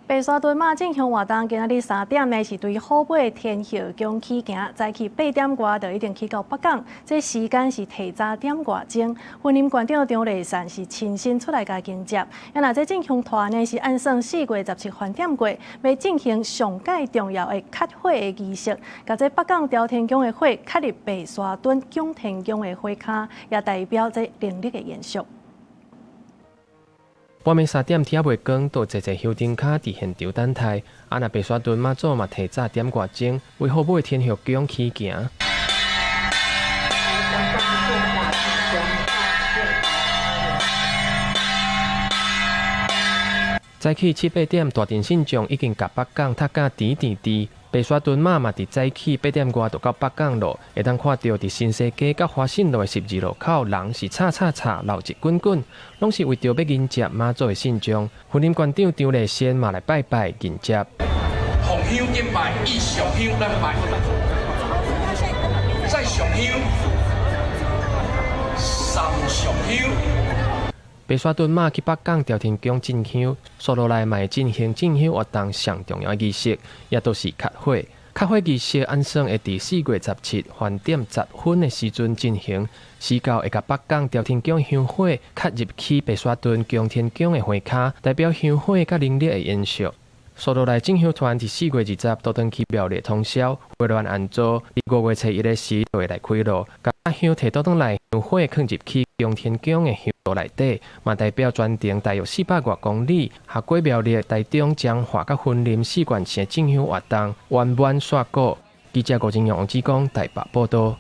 白沙屯馬正向活動，今仔日3點呢是對虎尾天後宮起行，早起8點外就一定去到北港。這時間是提早點外鐘。雲林縣長張麗善是親身出來甲迎接。那這正向團呢是按算4月17飯點過，要進行上界重要的磕火的儀式。甲這北港朝天宮的火磕入白沙屯拱天宮的火坑，也代表這靈力的延續。半暝3點天也未光，都坐香燈腳佇現場等待。啊，那白沙屯媽祖嘛提早點外鐘，為虎尾天後宮起行。早起7、8點，大陣信眾已經甲北港踢甲甜。白沙屯媽嘛佇早起8點外就到北港路，會當看到佇新世街甲花信路的12路口，人是吵，鬧一滾滾，攏是為着要迎接媽祖的信眾。雲林縣長張麗善嘛來拜拜迎接。奉香敬拜，以上香來拜，再上香，送上香。白沙屯媽去北港朝天宮進香，所落來嘛會進行進香活動上重要的儀式，也都是磕火。磕火儀式按算會佇4月17飯點10分的時陣進行，時到會甲北港朝天宮香火磕入去白沙屯拱天宮的火坑，代表香火甲靈力的延續。所落來進香團佇4月20都登去廟裡通宵，為亂安坐，5月1日時就會來開路，甲香提倒轉來，香火放入去拱天宮的香爐內底，嘛代表全程大約400多公里，下過廟裡台中、彰化甲雲林4縣市的進香活動圓滿煞果。記者郭金陽、王志剛台北報道。